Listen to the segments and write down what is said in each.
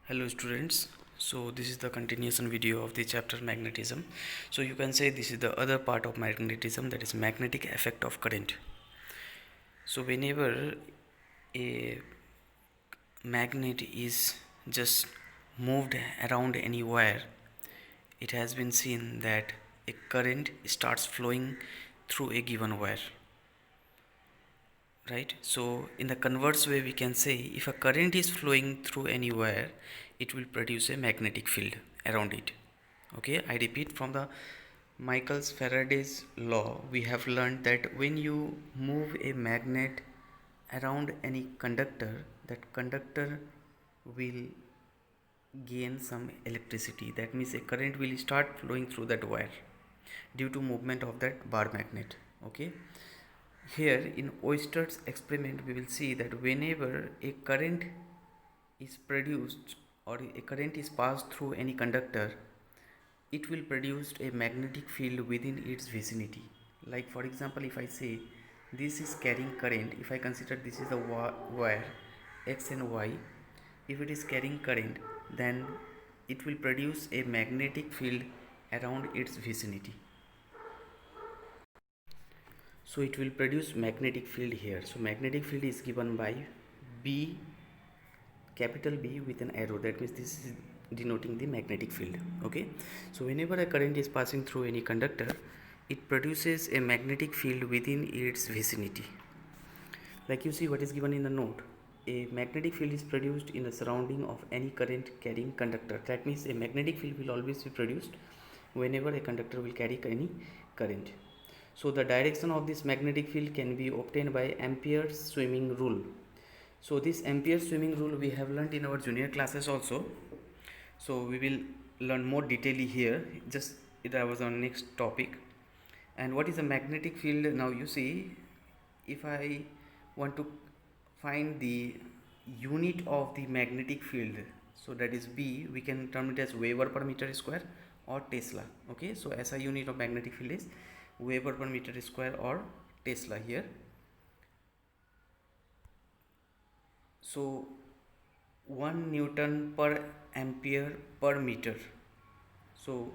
Hello students, so this is the continuation video of the chapter magnetism. So you can say this is the other part of magnetism, that is magnetic effect of current. So whenever a magnet is just moved around any wire, it has been seen that a current starts flowing through a given wire, right? So in the converse way we can say if a current is flowing through any wire, it will produce a magnetic field around it. Okay, I repeat, from the Michael's Faraday's law we have learned that when you move a magnet around any conductor, that conductor will gain some electricity. That means a current will start flowing through that wire due to movement of that bar magnet. Okay, here in Oester's experiment we will see that whenever a current is produced or a current is passed through any conductor, it will produce a magnetic field within its vicinity. Like for example, if I say this is carrying current, if I consider this is the wire X and Y, if it is carrying current, then it will produce a magnetic field around its vicinity. So it will produce magnetic field here. So magnetic field is given by B, capital B with an arrow. That means this is denoting the magnetic field. Okay, so whenever a current is passing through any conductor, it produces a magnetic field within its vicinity. Like you see what is given in the note, a magnetic field is produced in the surrounding of any current carrying conductor. That means a magnetic field will always be produced whenever a conductor will carry any current. So the direction of this magnetic field can be obtained by Ampere's swimming rule. So this Ampere's swimming rule we have learned in our junior classes also. So we will learn more detailedly here. Just it was our next topic. And what is a magnetic field? Now you see, if I want to find the unit of the magnetic field, so that is B, we can term it as Weber per meter square or Tesla. Okay, so SI unit of magnetic field is Weber per meter square or Tesla here. So 1 Newton per ampere per meter. So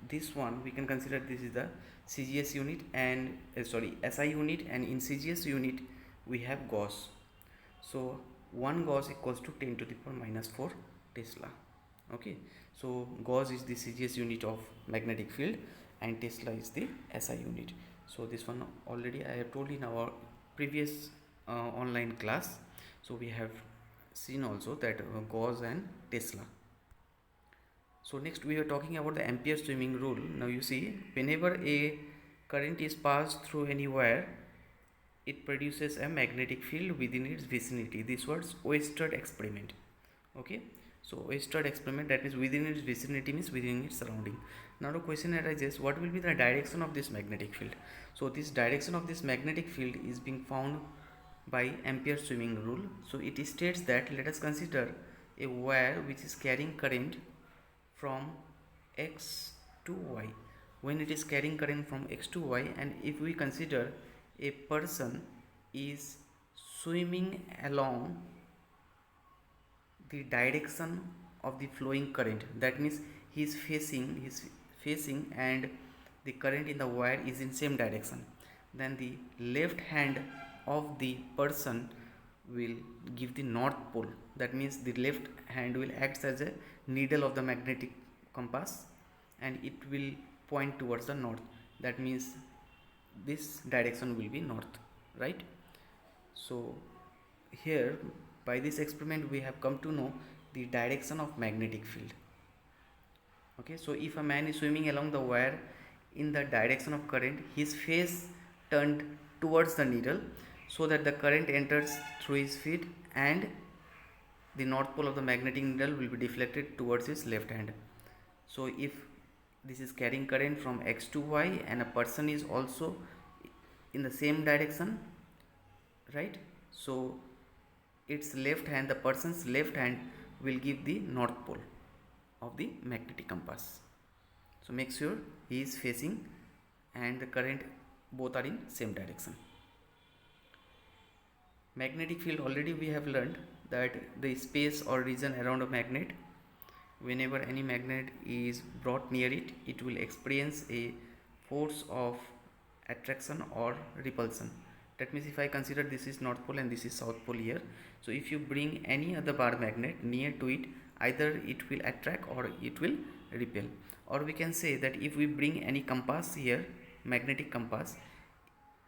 this one we can consider this is the CGS unit and SI unit, and in CGS unit we have Gauss. So 1 Gauss equals to 10 to the power minus 4 Tesla. Okay, so Gauss is the CGS unit of magnetic field and Tesla is the SI unit. So this one already I have told in our previous online class. So we have seen also that Gauss and Tesla. So next we are talking about the Ampere swimming rule. Now you see, whenever a current is passed through any wire, it produces a magnetic field within its vicinity. This was Oersted experiment. Okay, so Oersted experiment, that means within its vicinity means within its surrounding. Now the question arises, what will be the direction of this magnetic field? So this direction of this magnetic field is being found by Ampere swimming rule. So it states that, let us consider a wire which is carrying current from X to Y. When it is carrying current from X to Y, and if we consider a person is swimming along the direction of the flowing current, that means he is facing and the current in the wire is in same direction, then the left hand of the person will give the north pole. That means the left hand will act as a needle of the magnetic compass and it will point towards the north. That means this direction will be north, right? So here by this experiment we have come to know the direction of magnetic field. Okay, so if a man is swimming along the wire in the direction of current, his face turned towards the needle so that the current enters through his feet and the north pole of the magnetic needle will be deflected towards his left hand. So if this is carrying current from X to Y and a person is also in the same direction, right? So its left hand, the person's left hand will give the north pole of the magnetic compass. So make sure he is facing and the current both are in same direction. Magnetic field, already we have learned that the space or region around a magnet whenever any magnet is brought near it, it will experience a force of attraction or repulsion. That means if I consider this is north pole and this is south pole here, so if you bring any other bar magnet near to it, either it will attract or it will repel. Or we can say that if we bring any compass here, magnetic compass,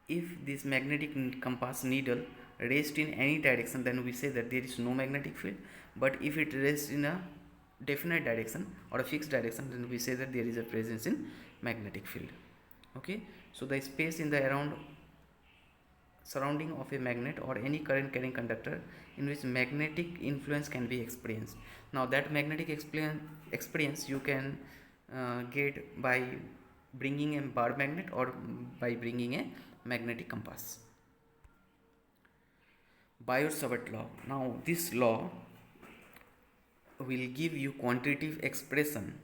if this magnetic compass needle rests in any direction, then we say that there is no magnetic field. But if it rests in a definite direction or a fixed direction, then we say that there is a presence in magnetic field. Okay, so the space in the around surrounding of a magnet or any current carrying conductor in which magnetic influence can be experienced. Now that magnetic experience you can get by bringing a bar magnet or by bringing a magnetic compass. Biot-Savart law. Now this law will give you quantitative expression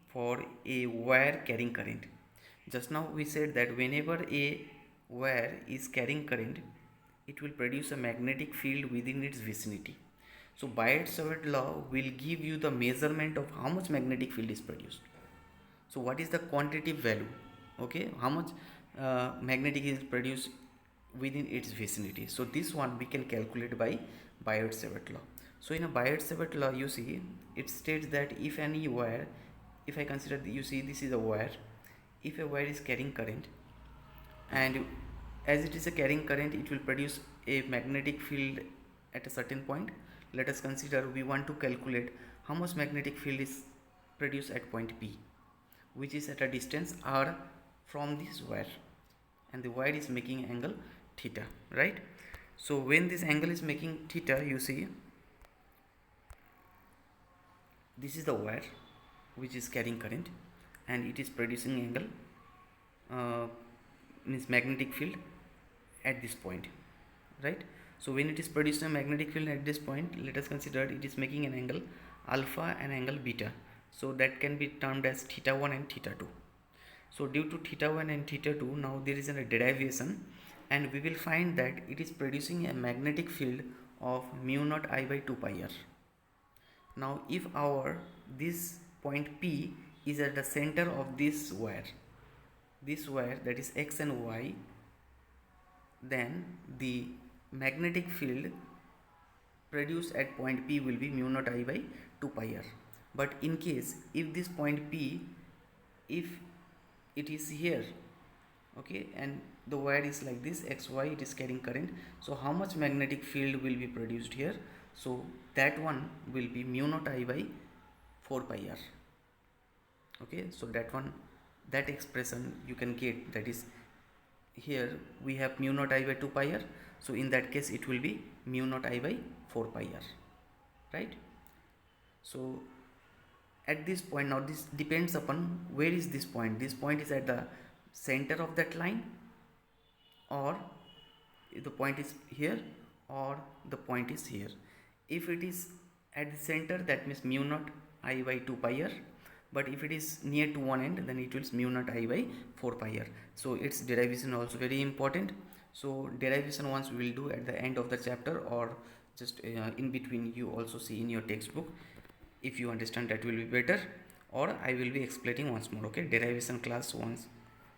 for a wire carrying current. Just now we said that whenever a wire is carrying current, it will produce a magnetic field within its vicinity. So Biot-Savart law will give you the measurement of how much magnetic field is produced. So what is the quantitative value? Okay, how much magnetic is produced within its vicinity. So this one we can calculate by Biot-Savart law. So in a Biot-Savart law, you see it states that if any wire, if I consider, you see this is a wire, if a wire is carrying current, and as it is a carrying current, it will produce a magnetic field at a certain point. Let us consider we want to calculate how much magnetic field is produced at point P, which is at a distance r from this wire, and the wire is making angle theta, right? So when this angle is making theta, you see this is the wire which is carrying current and it is producing angle, means magnetic field at this point, right? So when it is producing a magnetic field at this point, let us consider it is making an angle alpha and angle beta, so that can be termed as theta 1 and theta 2. So due to theta 1 and theta 2, now there is a derivation, and we will find that it is producing a magnetic field of mu naught I by 2 pi r. Now if our this point P is at the center of this wire that is x and y, then the magnetic field produced at point P will be mu naught I by 2 pi r. But in case if this point P, if it is here, okay, and the wire is like this, xy, it is carrying current, so how much magnetic field will be produced here? So that one will be mu naught I by 4 pi r. Okay, so that one, that expression you can get, that is here we have mu naught I by 2 pi r, so in that case it will be mu naught I by 4 pi r, right? So at this point, now this depends upon where is this point. This point is at the center of that line, or the point is here, or the point is here. If it is at the center, that means mu naught I by 2 pi r, but if it is near to one end, then it will be mu naught I by 4 pi r. So its derivation also very important. So derivation once we will do at the end of the chapter, or just in between, you also see in your textbook. If you understand, that will be better, or I will be explaining once more. Okay, derivation class once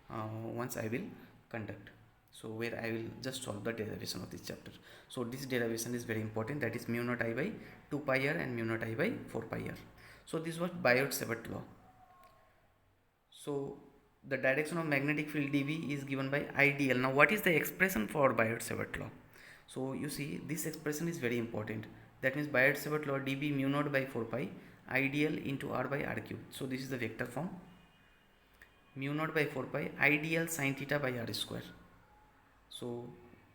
I will conduct, so where I will just solve the derivation of this chapter. So this derivation is very important, that is mu naught I by 2 pi r and mu naught I by 4 pi r. So this was Biot-Savart law. So the direction of magnetic field dV is given by IDL. Now what is the expression for Biot-Savart law? So you see this expression is very important. That means Biot-Savart law dB mu naught by 4 pi IDL into r by r cube. So this is the vector form, mu naught by 4 pi IDL sin theta by r square. So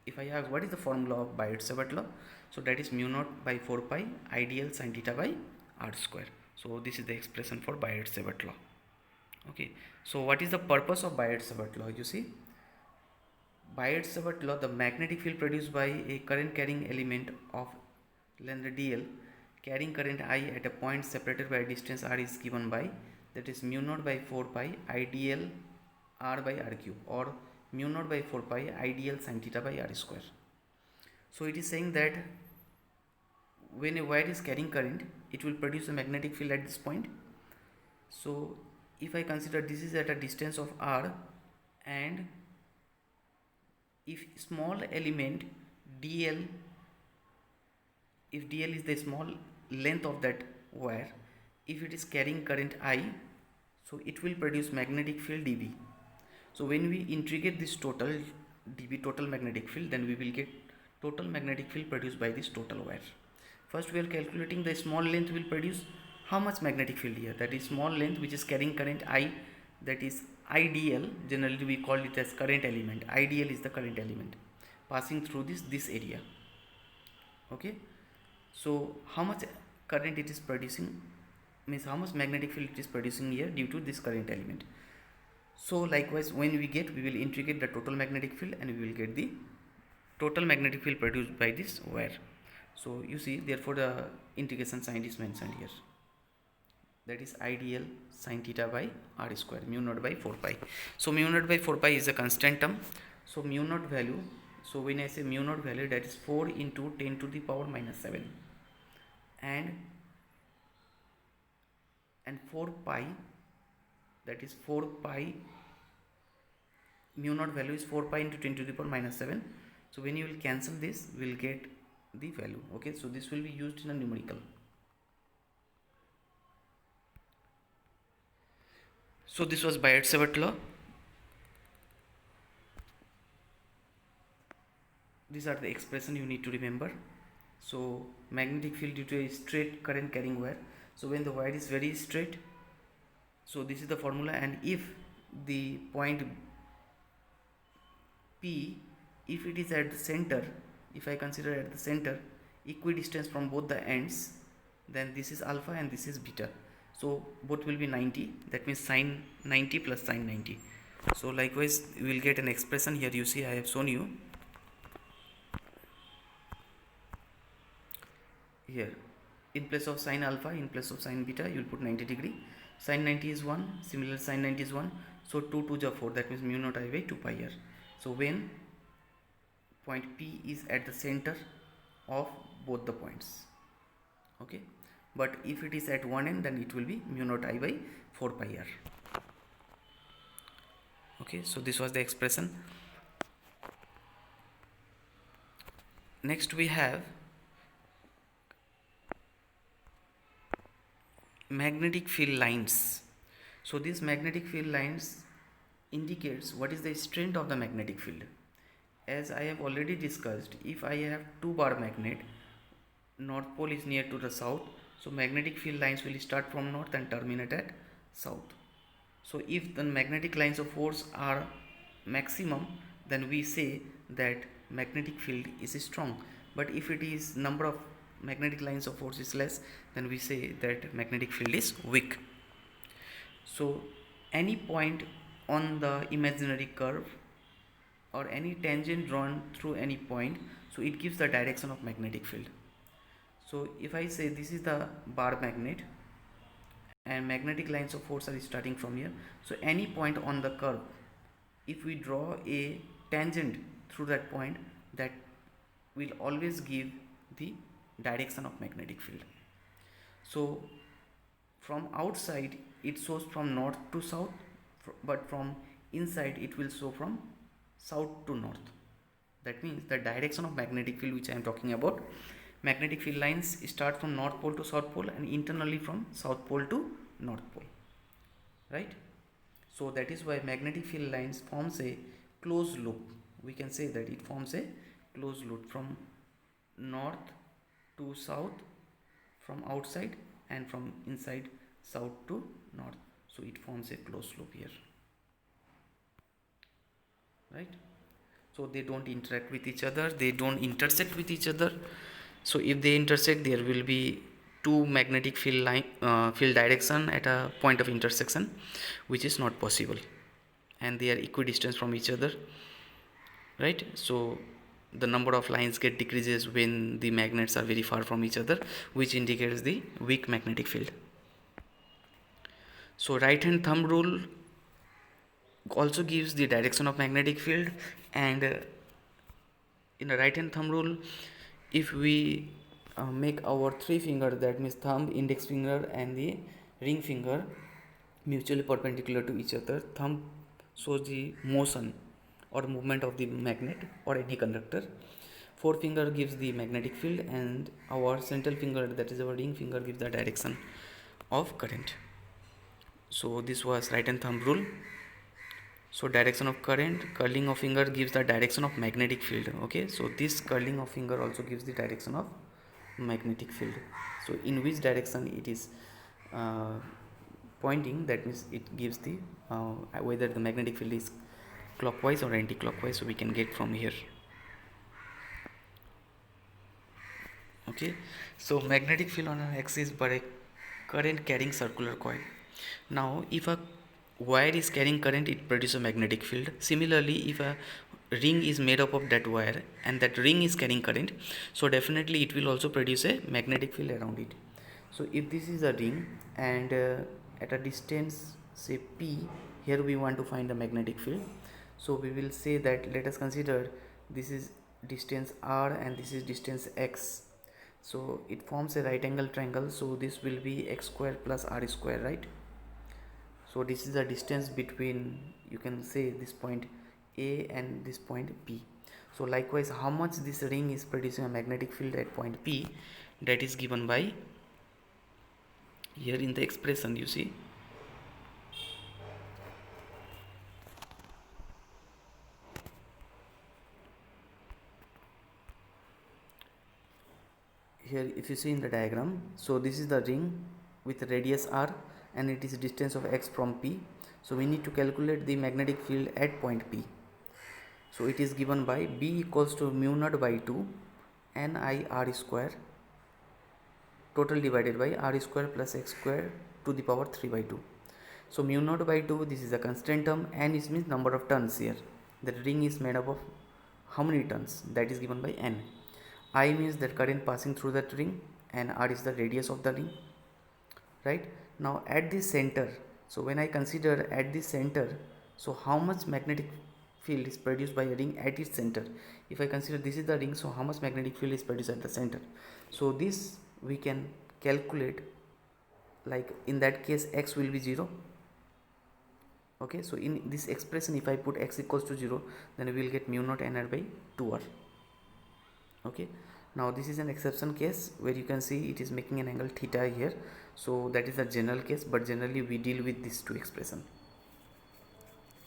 if I ask what is the formula of Biot-Savart law, so that is mu naught by 4 pi IDL sin theta by r square. So this is the expression for Biot-Savart law. Okay, so what is the purpose of Biot-Savart law? You see, Biot-Savart law, the magnetic field produced by a current carrying element of length dl carrying current I at a point separated by a distance r is given by, that is mu naught by 4 pi IDL r by r cube, or mu naught by 4 pi IDL sin theta by r square. So it is saying that when a wire is carrying current, it will produce a magnetic field at this point. So if I consider this is at a distance of r, and if small element dl, if dl is the small length of that wire, if it is carrying current I, so it will produce magnetic field dB. So when we integrate this total dB, total magnetic field, then we will get total magnetic field produced by this total wire. First we are calculating the small length will produce how much magnetic field here, that is small length which is carrying current I, that is IDL. Generally we call it as current element. IDL is the current element passing through this area. Okay, so how much current it is producing means how much magnetic field it is producing here due to this current element. So likewise, when we will integrate the total magnetic field and we will get the total magnetic field produced by this wire. So you see, therefore the integration sign is mentioned here, that is IDL sin theta by r square, mu naught by 4 pi. So mu naught by 4 pi is a constant term. So mu naught value, so when I say mu naught value, that is 4 into 10 to the power minus 7, and 4 pi, that is 4 pi, mu naught value is 4 pi into 10 to the power minus 7. So when you will cancel this, we will get the value. Okay, so this will be used in a numerical. So this was Biot-Savart law. These are the expression you need to remember. So magnetic field due to a straight current carrying wire. So when the wire is very straight, so this is the formula, and if the point P, if it is at the center, if I consider at the center equidistance from both the ends, then this is alpha and this is beta. So both will be 90, that means sine 90 plus sine 90. So likewise you will get an expression here. You see, I have shown you here, in place of sine alpha, in place of sine beta, you will put 90 degree. Sine 90 is 1, similar sine 90 is 1, so 2 to the 4, that means mu naught I by 2 pi r. So when point P is at the center of both the points, okay, but if it is at one end, then it will be mu naught I by 4 pi r. Okay, so this was the expression. Next we have magnetic field lines. So these magnetic field lines indicates what is the strength of the magnetic field. As I have already discussed, if I have two bar magnet, north pole is near to the south, so magnetic field lines will start from north and terminate at south. So if the magnetic lines of force are maximum, then we say that magnetic field is strong. But if it is number of magnetic lines of force is less, then we say that magnetic field is weak. So any point on the imaginary curve or any tangent drawn through any point, so it gives the direction of magnetic field. So if I say this is the bar magnet and magnetic lines of force are starting from here, so any point on the curve, if we draw a tangent through that point, that will always give the direction of magnetic field. So from outside it shows from north to south, but from inside it will show from south to north. That means the direction of magnetic field which I am talking about, magnetic field lines start from north pole to south pole and internally from south pole to north pole, right? So that is why magnetic field lines forms a closed loop. We can say that it forms a closed loop from north to south, from outside, and from inside south to north. So it forms a closed loop here, right? So they don't interact with each other, they don't intersect with each other. So if they intersect, there will be two magnetic field field direction at a point of intersection, which is not possible, and they are equidistant from each other, right? So the number of lines get decreases when the magnets are very far from each other, which indicates the weak magnetic field. So right hand thumb rule also gives the direction of magnetic field, and in the right hand thumb rule, if we make our three finger, that means thumb, index finger and the ring finger, mutually perpendicular to each other. Thumb shows the motion or movement of the magnet or any conductor. Forefinger gives the magnetic field, and our central finger, that is our ring finger, gives the direction of current. So this was right hand thumb rule. So direction of current, curling of finger gives the direction of magnetic field. Okay, so this curling of finger also gives the direction of magnetic field. So in which direction it is pointing, that means it gives the whether the magnetic field is clockwise or anti-clockwise. So we can get from here. Okay, so magnetic field on an axis by a current carrying circular coil. Now if a wire is carrying current, it produces a magnetic field. Similarly, if a ring is made up of that wire and that ring is carrying current, so definitely it will also produce a magnetic field around it. So if this is a ring and at a distance say p, here we want to find the magnetic field. So we will say that, let us consider this is distance r and this is distance x. So it forms a right angle triangle, so this will be x square plus r square, right? So this is the distance between, you can say, this point A and this point P. So likewise, how much this ring is producing a magnetic field at point P, that is given by, here in the expression you see, here if you see in the diagram, so this is the ring with radius r and it is distance of x from P. So we need to calculate the magnetic field at point P. So it is given by B equals to mu naught by 2 Ni r square total divided by r square plus x square to the power 3 by 2. So mu naught by 2, this is a constant term, and it means number of turns here. The ring is made up of how many turns, that is given by n. I means that current passing through that ring, and r is the radius of the ring, right? Now at the center, so when I consider at the center, so how much magnetic field is produced by a ring at its center? If I consider this is the ring, so how much magnetic field is produced at the center? So this we can calculate, like in that case x will be 0. Okay, so in this expression if I put x equals to 0, then we will get mu naught nr by 2r. Okay, now this is an exception case where you can see it is making an angle theta here. So that is the general case, but generally we deal with these two expression.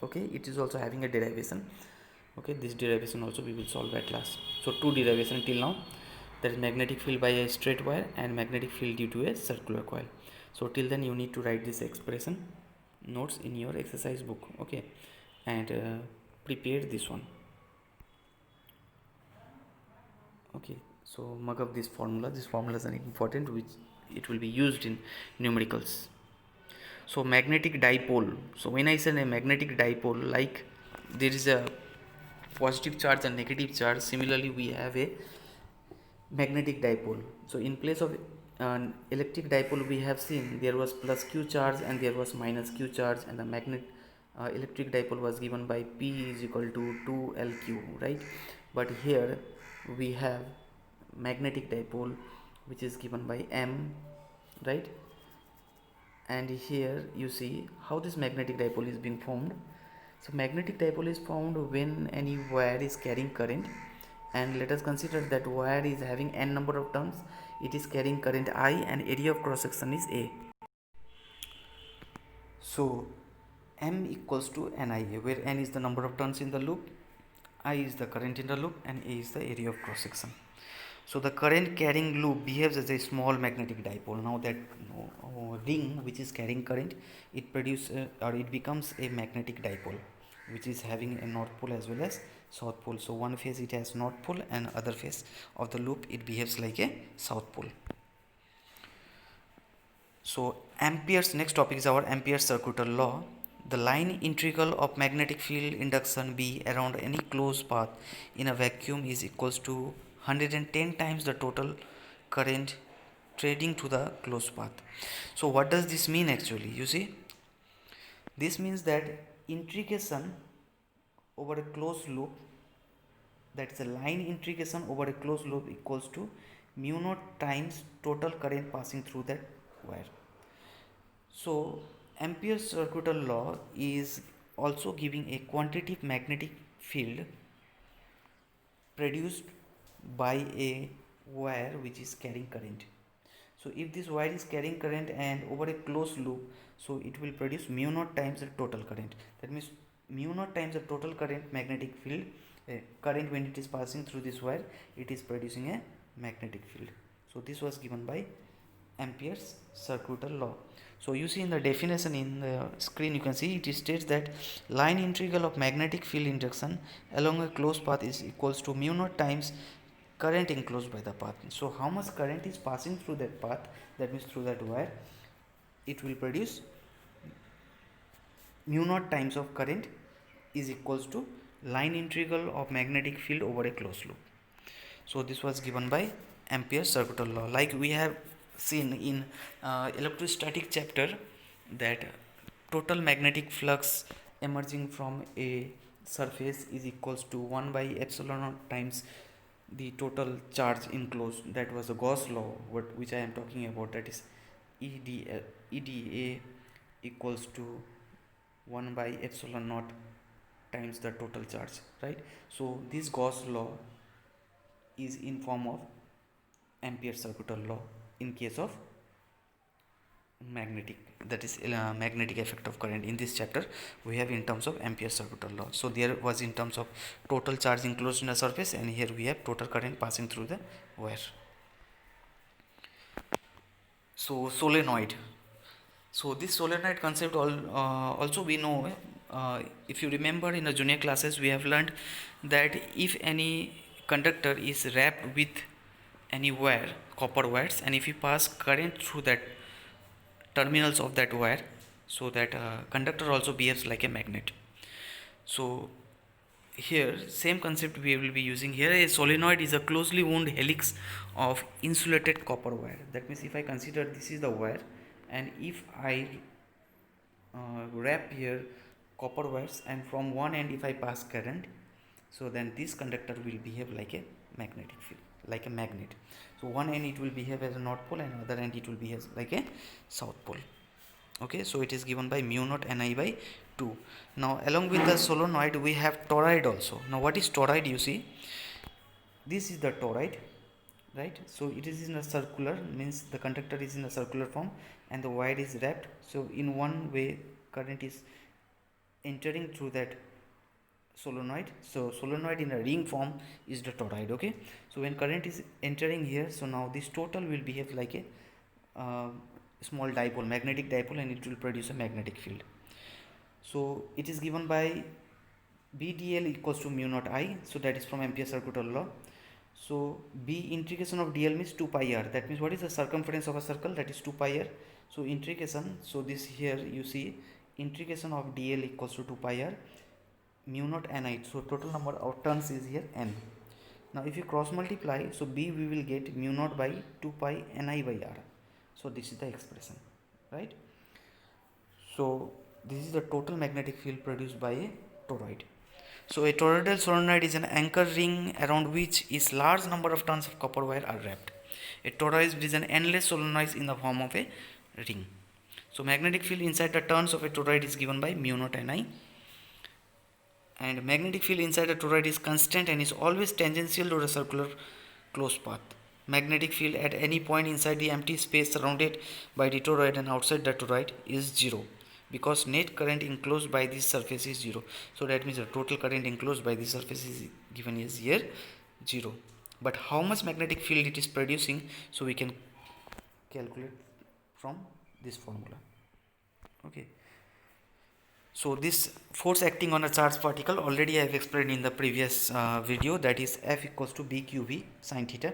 Okay, it is also having a derivation. Okay, this derivation also we will solve at last. So two derivation till now, that is magnetic field by a straight wire and magnetic field due to a circular coil. So till then you need to write this expression notes in your exercise book. Okay, and prepare this one. Okay, so mug up this formula. This formula is important, which it will be used in numericals. So magnetic dipole, so when I say a magnetic dipole, like there is a positive charge and negative charge, similarly we have a magnetic dipole. So in place of an electric dipole, we have seen there was plus q charge and there was minus q charge, and the electric dipole was given by P is equal to 2Lq, right? But here we have magnetic dipole which is given by M, right? And here you see how this magnetic dipole is being formed. So magnetic dipole is formed when any wire is carrying current, and let us consider that wire is having n number of turns. It is carrying current I and area of cross section is A. So M equals to Ni, where n is the number of turns in the loop, I is the current in the loop, and A is the area of cross section. So the current carrying loop behaves as a small magnetic dipole. Now that ring which is carrying current, it produces or it becomes a magnetic dipole which is having a north pole as well as south pole. So one phase it has north pole and other phase of the loop it behaves like a south pole. So Ampere's next topic is our Ampere's circuital law. The line integral of magnetic field induction B around any closed path in a vacuum is equals to 110 times the total current trading to the closed path. So what does this mean actually? You see, this means that integration over a closed loop, that is a line integration over a closed loop, equals to mu naught times total current passing through that wire. So Ampere's circuital law is also giving a quantitative magnetic field produced by a wire which is carrying current. So if this wire is carrying current and over a closed loop, so it will produce mu naught times the total current. That means mu naught times the total current magnetic field, current when it is passing through this wire, it is producing a magnetic field. So this was given by Ampere's circuital law. So you see in the definition in the screen, you can see it states that line integral of magnetic field induction along a closed path is equals to mu naught times current enclosed by the path. So how much current is passing through that path, that means through that wire, it will produce mu naught times of current is equals to line integral of magnetic field over a closed loop. So this was given by Ampere's circuital law. Like we have seen in electrostatic chapter that total magnetic flux emerging from a surface is equals to 1 by epsilon naught times the total charge enclosed. That was the Gauss law, which I am talking about, that is EDA equals to 1 by epsilon naught times the total charge, right? So this Gauss law is in form of Ampere's circuital law in case of magnetic, that is magnetic effect of current. In this chapter we have in terms of Ampere's circuital law. So there was in terms of total charge enclosed in a surface, and here we have total current passing through the wire. So solenoid. So this solenoid concept also we know, if you remember in the junior classes we have learned that if any conductor is wrapped with any wire, copper wires, and if you pass current through that terminals of that wire, so that conductor also behaves like a magnet. So here same concept we will be using here. A solenoid is a closely wound helix of insulated copper wire. That means if I consider this is the wire, and if I wrap here copper wires, and from one end if I pass current, so then this conductor will behave like a magnetic field, like a magnet. So one end it will behave as a north pole, and other end it will behave like a south pole. Okay, so it is given by mu naught Ni by 2. Now along with the solenoid we have toroid also. Now what is toroid? You see, this is the toroid, right? So it is in a circular, means the conductor is in a circular form and the wire is wrapped. So in one way current is entering through that solenoid. So solenoid in a ring form is the toroid. Okay, so when current is entering here, so now this total will behave like a small dipole, magnetic dipole, and it will produce a magnetic field. So it is given by BdL equals to mu naught I. So that is from Ampere's circuital law. So B integration of dl means 2 pi r. That means what is the circumference of a circle? That is 2 pi r. So integration, so this here you see integration of dl equals to 2 pi r mu naught Ni. So total number of turns is here n. Now if you cross multiply, so B we will get mu naught by 2 pi Ni by r. So this is the expression, right? So this is the total magnetic field produced by a toroid. So a toroidal solenoid is an anchor ring around which is large number of turns of copper wire are wrapped. A toroid is an endless solenoid in the form of a ring. So magnetic field inside the turns of a toroid is given by mu naught Ni, and magnetic field inside a toroid is constant and is always tangential to the circular closed path. Magnetic field at any point inside the empty space surrounded by the toroid and outside the toroid is 0, because net current enclosed by this surface is 0. So that means the total current enclosed by this surface is given as here 0. But how much magnetic field it is producing, so we can calculate from this formula. Okay. So this force acting on a charged particle already I have explained in the previous video, that is F equals to BQV sin theta.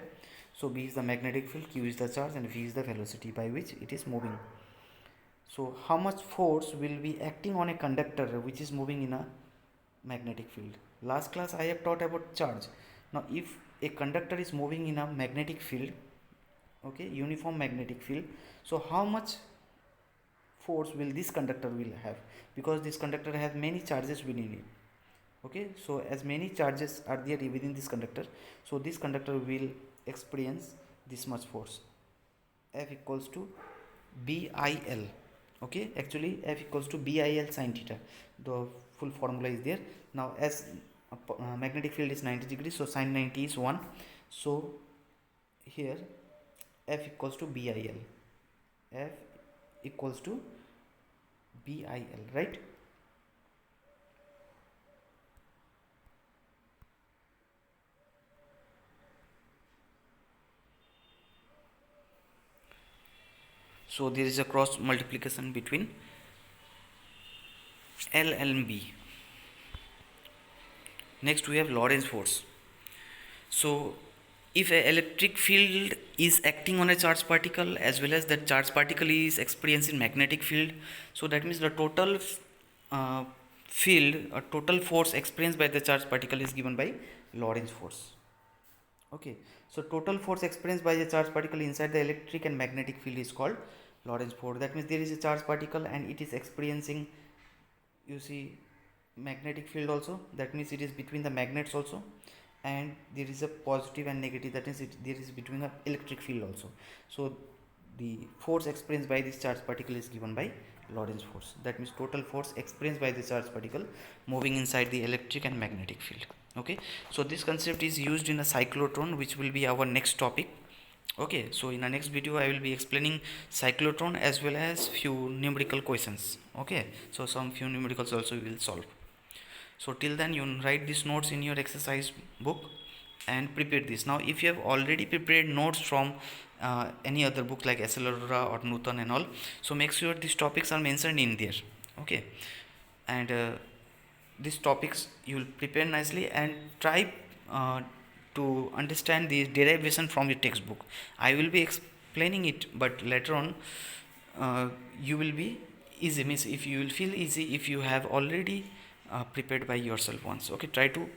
So B is the magnetic field, Q is the charge, and V is the velocity by which it is moving. So how much force will be acting on a conductor which is moving in a magnetic field? Last class I have taught about charge. Now if a conductor is moving in a magnetic field, okay, uniform magnetic field, so how much force will this conductor will have? Because this conductor has many charges within it. Okay, so as many charges are there within this conductor, so this conductor will experience this much force. F equals to BIL. Okay, actually F equals to BIL sin theta. The full formula is there. Now as magnetic field is 90 degrees, so sin 90 is 1. So here F equals to BIL. F equals to BIL, right? So there is a cross multiplication between L and B. Next we have Lorentz force. So if an electric field is acting on a charged particle as well as that charged particle is experiencing magnetic field, so that means the total field or total force experienced by the charged particle is given by Lorentz force. Okay, so total force experienced by the charged particle inside the electric and magnetic field is called Lorentz force. That means there is a charged particle and it is experiencing, you see, magnetic field also. That means it is between the magnets also, and there is a positive and negative, that means there is between the electric field also. So the force experienced by this charged particle is given by Lorentz force. That means total force experienced by the charged particle moving inside the electric and magnetic field. Okay, so this concept is used in a cyclotron, which will be our next topic. Okay, so in the next video I will be explaining cyclotron as well as few numerical questions. Okay, so some few numericals also we will solve. So till then you write these notes in your exercise book and prepare this. Now if you have already prepared notes from any other book like S.L. Arora or Newton and all, so make sure these topics are mentioned in there. Okay, and these topics you will prepare nicely and try to understand the derivation from your textbook. I will be explaining it, but later on you will be easy, means if you will feel easy if you have already prepared by yourself once. Okay, try to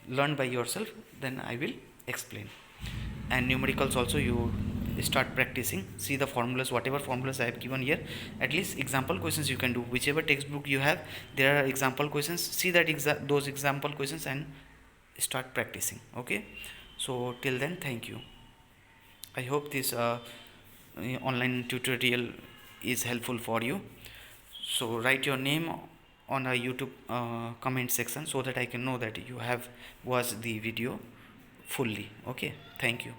learn by yourself, then I will explain. And numericals also you start practicing, see the formulas, whatever formulas I have given here, at least example questions you can do. Whichever textbook you have, there are example questions, see that those example questions and start practicing. Okay, so till then, thank you. I hope this online tutorial is helpful for you. So write your name on a YouTube comment section so that I can know that you have watched the video fully. Okay, thank you.